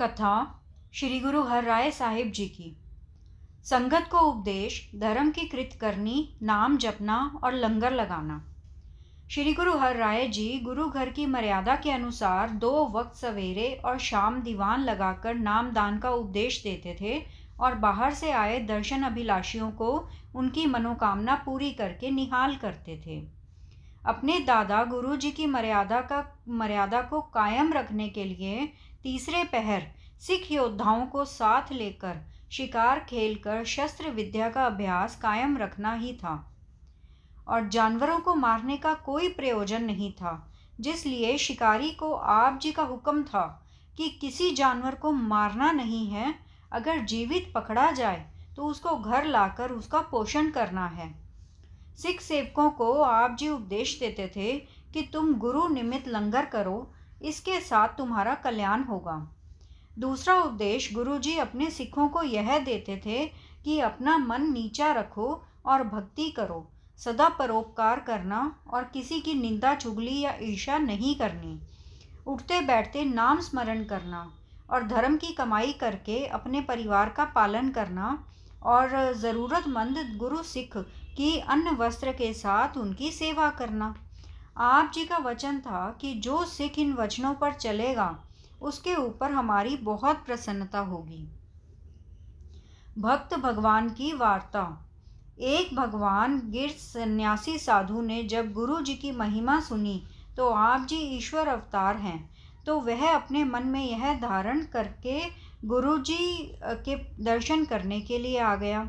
कथा श्री गुरु हरराय साहिब जी की। संगत को उपदेश, धर्म की कृत करनी, नाम जपना और लंगर लगाना। श्री गुरु हरराय जी गुरु घर की मर्यादा के अनुसार 2 वक्त सवेरे और शाम दीवान लगाकर नाम दान का उपदेश देते थे और बाहर से आए दर्शन अभिलाषियों को उनकी मनोकामना पूरी करके निहाल करते थे। अपने दादा गुरु जी की मर्यादा को कायम रखने के लिए तीसरे पहर सिख योद्धाओं को साथ लेकर शिकार खेलकर शस्त्र विद्या का अभ्यास कायम रखना ही था और जानवरों को मारने का कोई प्रयोजन नहीं था, जिसलिए शिकारी को आप जी का हुक्म था कि किसी जानवर को मारना नहीं है। अगर जीवित पकड़ा जाए तो उसको घर लाकर उसका पोषण करना है। सिख सेवकों को आप जी उपदेश देते थे कि तुम गुरु निमित्त लंगर करो, इसके साथ तुम्हारा कल्याण होगा। दूसरा उपदेश गुरु जी अपने सिखों को यह देते थे कि अपना मन नीचा रखो और भक्ति करो, सदा परोपकार करना और किसी की निंदा चुगली या ईर्ष्या नहीं करनी, उठते बैठते नाम स्मरण करना और धर्म की कमाई करके अपने परिवार का पालन करना और ज़रूरतमंद गुरु सिख की अन्न वस्त्र के साथ उनकी सेवा करना। आप जी का वचन था कि जो सिख इन वचनों पर चलेगा उसके ऊपर हमारी बहुत प्रसन्नता होगी। भक्त भगवान की वार्ता। एक भगवान गिर सन्यासी साधु ने जब गुरु जी की महिमा सुनी तो आप जी ईश्वर अवतार हैं, तो वह अपने मन में यह धारण करके गुरु जी के दर्शन करने के लिए आ गया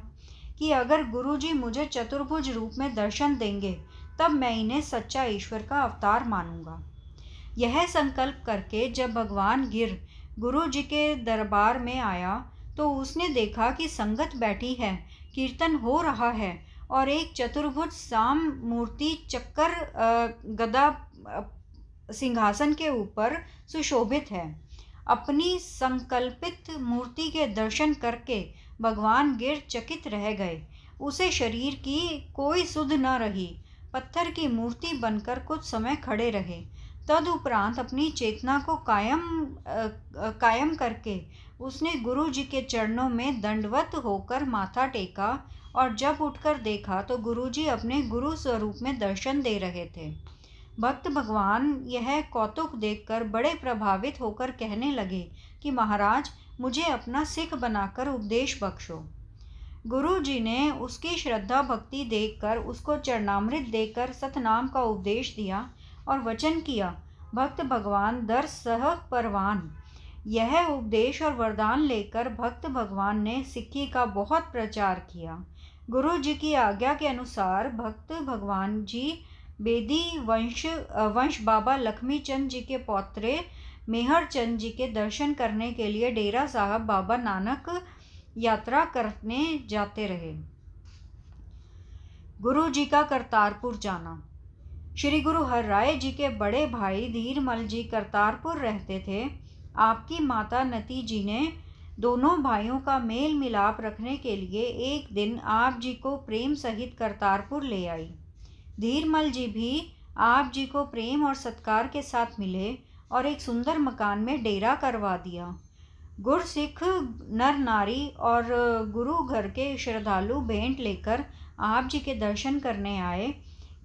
कि अगर गुरु जी मुझे चतुर्भुज रूप में दर्शन देंगे तब मैं इन्हें सच्चा ईश्वर का अवतार मानूंगा। यह संकल्प करके जब भगवान गिर गुरु जी के दरबार में आया तो उसने देखा कि संगत बैठी है, कीर्तन हो रहा है और एक चतुर्भुज साम मूर्ति चक्कर गदा सिंहासन के ऊपर सुशोभित है। अपनी संकल्पित मूर्ति के दर्शन करके भगवान गिर चकित रह गए। उसे शरीर की कोई सुध न रही, पत्थर की मूर्ति बनकर कुछ समय खड़े रहे। तदुपरांत अपनी चेतना को कायम करके उसने गुरु जी के चरणों में दंडवत होकर माथा टेका और जब उठकर देखा तो गुरु जी अपने गुरु स्वरूप में दर्शन दे रहे थे। भक्त भगवान यह कौतुक देखकर बड़े प्रभावित होकर कहने लगे कि महाराज, मुझे अपना सिख बनाकर उपदेश बख्शो। गुरु जी ने उसकी श्रद्धा भक्ति देखकर उसको चरणामृत देकर सतनाम का उपदेश दिया और वचन किया, भक्त भगवान दर सह परवान। यह उपदेश और वरदान लेकर भक्त भगवान ने सिक्खी का बहुत प्रचार किया। गुरु जी की आज्ञा के अनुसार भक्त भगवान जी बेदी वंश बाबा लक्ष्मी चंद जी के पौत्रे मेहर चंद जी के दर्शन करने के लिए डेरा साहब बाबा नानक यात्रा करने जाते रहे। गुरु जी का करतारपुर जाना। श्री गुरु हरराय जी के बड़े भाई धीरमल जी करतारपुर रहते थे। आपकी माता नती जी ने दोनों भाइयों का मेल मिलाप रखने के लिए एक दिन आप जी को प्रेम सहित करतारपुर ले आई। धीरमल जी भी आप जी को प्रेम और सत्कार के साथ मिले और एक सुंदर मकान में डेरा करवा दिया। गुरसिख नर नारी और गुरु घर के श्रद्धालु भेंट लेकर आप जी के दर्शन करने आए।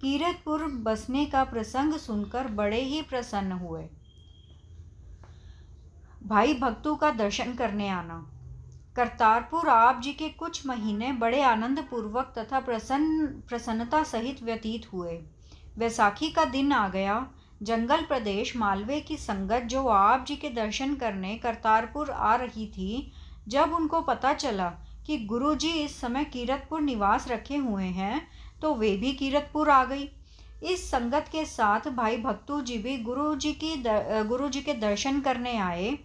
कीरतपुर बसने का प्रसंग सुनकर बड़े ही प्रसन्न हुए। भाई भक्तों का दर्शन करने आना। करतारपुर आप जी के कुछ महीने बड़े आनंद पूर्वक तथा प्रसन्नता सहित व्यतीत हुए। वैसाखी का दिन आ गया। जंगल प्रदेश मालवे की संगत जो आप जी के दर्शन करने करतारपुर आ रही थी, जब उनको पता चला कि गुरु जी इस समय कीरतपुर निवास रखे हुए हैं तो वे भी कीरतपुर आ गई। इस संगत के साथ भाई भक्तू जी भी गुरु जी के दर्शन करने आए।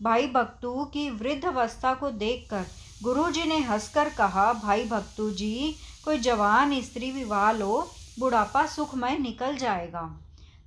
भाई भक्तू की वृद्ध अवस्था को देखकर गुरु जी ने हंसकर कहा, भाई भक्तू जी, कोई जवान स्त्री विवाह लो, बुढ़ापा सुखमय निकल जाएगा।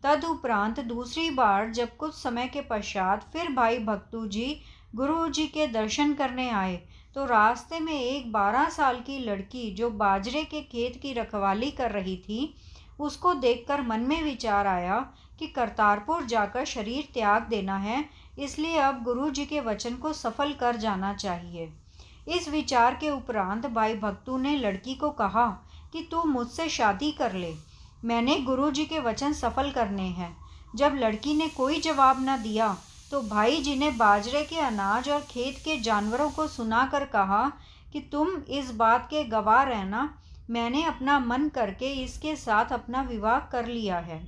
तदुपरांत दूसरी बार जब कुछ समय के पश्चात फिर भाई भक्तू जी गुरु जी के दर्शन करने आए तो रास्ते में एक 12 साल की लड़की जो बाजरे के खेत की रखवाली कर रही थी, उसको देखकर मन में विचार आया कि करतारपुर जाकर शरीर त्याग देना है, इसलिए अब गुरु जी के वचन को सफल कर जाना चाहिए। इस विचार के उपरांत भाई भक्तू ने लड़की को कहा कि तू मुझसे शादी कर ले, मैंने गुरु जी के वचन सफल करने हैं। जब लड़की ने कोई जवाब न दिया तो भाई जी ने बाजरे के अनाज और खेत के जानवरों को सुनाकर कहा कि तुम इस बात के गवाह रहना, मैंने अपना मन करके इसके साथ अपना विवाह कर लिया है।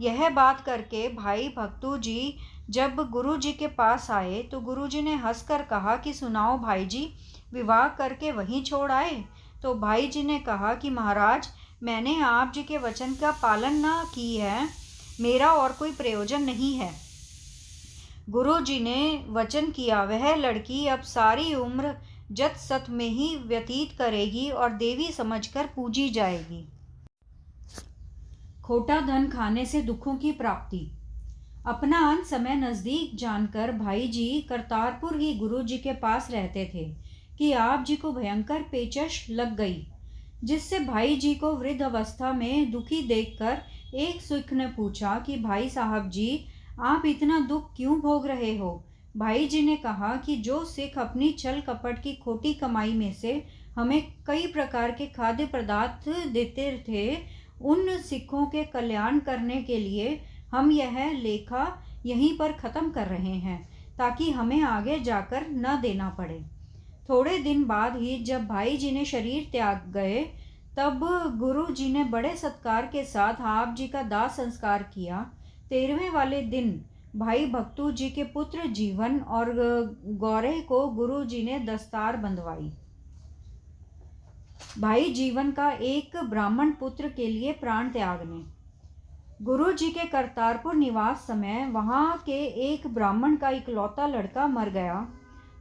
यह बात करके भाई भक्तू जी जब गुरु जी के पास आए तो गुरु जी ने हंसकर कहा कि सुनाओ भाई जी, विवाह करके वहीं छोड़ आए? तो भाई जी ने कहा कि महाराज, मैंने आप जी के वचन का पालन न की है, मेरा और कोई प्रयोजन नहीं है। गुरु जी ने वचन किया, वह लड़की अब सारी उम्र जत सत में ही व्यतीत करेगी और देवी समझकर पूजी जाएगी। खोटा धन खाने से दुखों की प्राप्ति। अपना अंत समय नज़दीक जानकर भाई जी करतारपुर ही गुरु जी के पास रहते थे कि आप जी को भयंकर पेचश लग गई, जिससे भाई जी को वृद्ध अवस्था में दुखी देखकर एक सिख ने पूछा कि भाई साहब जी, आप इतना दुख क्यों भोग रहे हो? भाई जी ने कहा कि जो सिख अपनी छल कपट की खोटी कमाई में से हमें कई प्रकार के खाद्य पदार्थ देते थे, उन सिखों के कल्याण करने के लिए हम यह लेखा यहीं पर ख़त्म कर रहे हैं, ताकि हमें आगे जाकर न देना पड़े। थोड़े दिन बाद ही जब भाई जी ने शरीर त्याग गए, तब गुरु जी ने बड़े सत्कार के साथ आप जी का दाह संस्कार किया। 13वें वाले दिन भाई भक्तू जी के पुत्र जीवन और गौरे को गुरु जी ने दस्तार बंधवाई। भाई जीवन का एक ब्राह्मण पुत्र के लिए प्राण त्यागने। गुरु जी के करतारपुर निवास समय वहाँ के एक ब्राह्मण का इकलौता लड़का मर गया।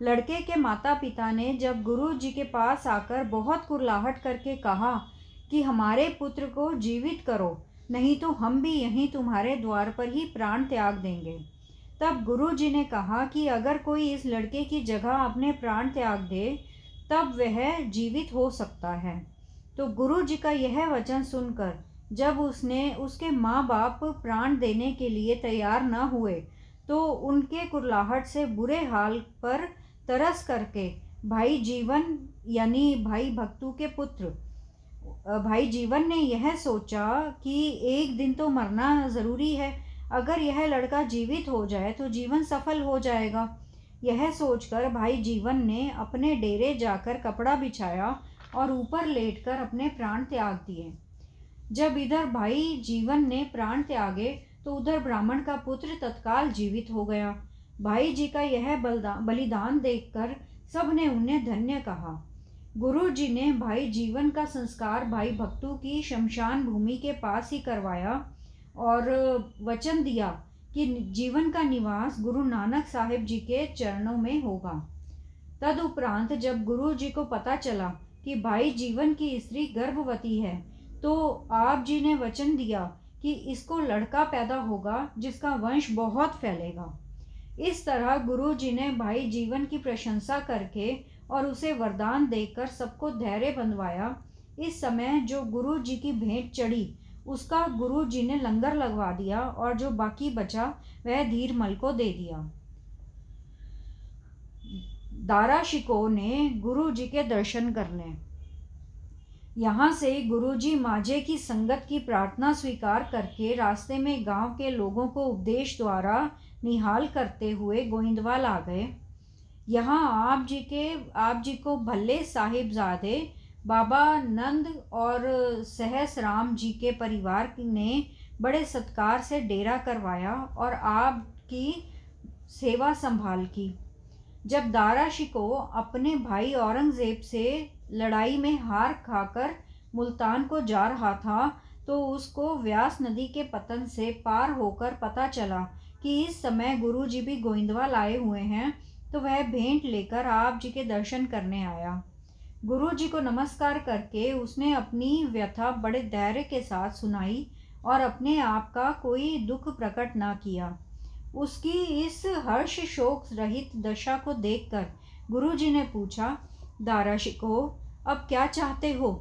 लड़के के माता पिता ने जब गुरु जी के पास आकर बहुत कुर्लाहट करके कहा कि हमारे पुत्र को जीवित करो, नहीं तो हम भी यहीं तुम्हारे द्वार पर ही प्राण त्याग देंगे। तब गुरु जी ने कहा कि अगर कोई इस लड़के की जगह अपने प्राण त्याग दे तब वह जीवित हो सकता है। तो गुरु जी का यह वचन सुनकर जब उसके माँ बाप प्राण देने के लिए तैयार न हुए तो उनके कुर्लाहट से बुरे हाल पर तरस करके भाई जीवन यानी भाई भक्तू के पुत्र भाई जीवन ने यह सोचा कि एक दिन तो मरना ज़रूरी है, अगर यह लड़का जीवित हो जाए तो जीवन सफल हो जाएगा। यह सोचकर भाई जीवन ने अपने डेरे जाकर कपड़ा बिछाया और ऊपर लेटकर अपने प्राण त्याग दिए। जब इधर भाई जीवन ने प्राण त्यागे तो उधर ब्राह्मण का पुत्र तत्काल जीवित हो गया। भाई जी का यह बलिदान देखकर सब ने उन्हें धन्य कहा। गुरु जी ने भाई जीवन का संस्कार भाई भक्तू की शमशान भूमि के पास ही करवाया और वचन दिया कि जीवन का निवास गुरु नानक साहिब जी के चरणों में होगा। तदुपरांत जब गुरु जी को पता चला कि भाई जीवन की स्त्री गर्भवती है तो आप जी ने वचन दिया कि इसको लड़का पैदा होगा जिसका वंश बहुत फैलेगा। इस तरह गुरु जी ने भाई जीवन की प्रशंसा करके और उसे वरदान देकर सबको धैर्य बंधवाया। इस समय जो गुरु जी की भेंट चढ़ी उसका गुरु जी ने लंगर लगवा दिया और जो बाकी बचा वह धीरमल को दे दिया। दारा शिकोह ने गुरु जी के दर्शन करने। यहाँ से गुरुजी माझे की संगत की प्रार्थना स्वीकार करके रास्ते में गांव के लोगों को उपदेश द्वारा निहाल करते हुए गोइंदवाल आ गए। यहाँ आप जी को भल्ले साहिबजादे बाबा नंद और सहस राम जी के परिवार ने बड़े सत्कार से डेरा करवाया और आपकी सेवा संभाल की। जब दारा शिकोह अपने भाई औरंगजेब से लड़ाई में हार खाकर मुल्तान को जा रहा था तो उसको व्यास नदी के पतन से पार होकर पता चला कि इस समय गुरु जी भी गोइंदवाल आए हुए हैं, तो वह भेंट लेकर आप जी के दर्शन करने आया। गुरु जी को नमस्कार करके उसने अपनी व्यथा बड़े धैर्य के साथ सुनाई और अपने आप का कोई दुख प्रकट न किया। उसकी इस हर्ष शोक रहित दशा को देखकर गुरु जी ने पूछा, दारा शिकोह, अब क्या चाहते हो?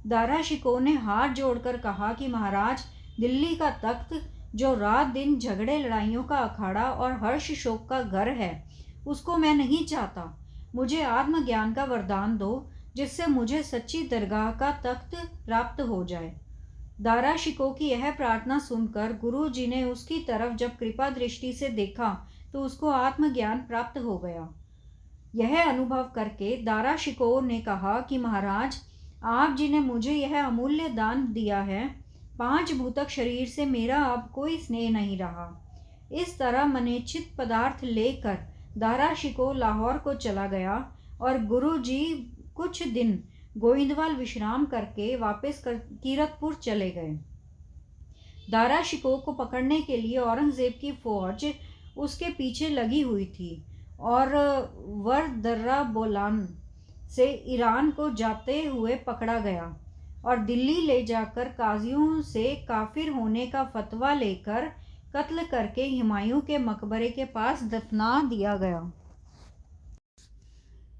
दारा शिकोह ने हाथ जोड़कर कहा कि महाराज, दिल्ली का तख्त जो रात दिन झगड़े लड़ाइयों का अखाड़ा और हर्ष शोक का घर है, उसको मैं नहीं चाहता। मुझे आत्मज्ञान का वरदान दो, जिससे मुझे सच्ची दरगाह का तख्त प्राप्त हो जाए। दारा शिकोह की यह प्रार्थना सुनकर गुरु जी ने उसकी तरफ जब कृपा दृष्टि से देखा तो उसको आत्मज्ञान प्राप्त हो गया। यह अनुभव करके दारा शिकोह ने कहा कि महाराज, आप जी ने मुझे यह अमूल्य दान दिया है। 5 भूतक शरीर से मेरा अब कोई स्नेह नहीं रहा। इस तरह मनेच्छित पदार्थ लेकर दारा शिकोह लाहौर को चला गया और गुरु जी कुछ दिन गोविंदवाल विश्राम करके वापस कीरतपुर चले गए। दारा शिकोह को पकड़ने के लिए औरंगजेब की फौज उसके पीछे लगी हुई थी और वरदर्रा बोलान से ईरान को जाते हुए पकड़ा गया और दिल्ली ले जाकर काजियों से काफिर होने का फतवा लेकर कत्ल करके हुमायूं के मकबरे के पास दफना दिया गया।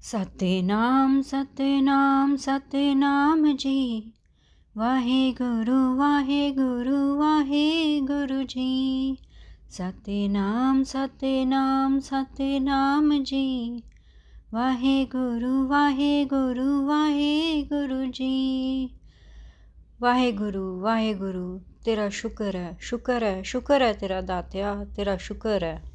सतनाम सतनाम सतनाम जी, वाहे गुरु जी। सतनाम सतनाम सतनाम जी, वाहे गुरु जी। वाहे गुरु तेरा शुक्र है, शुक्र है, शुक्र है तेरा दात्या, तेरा शुक्र है।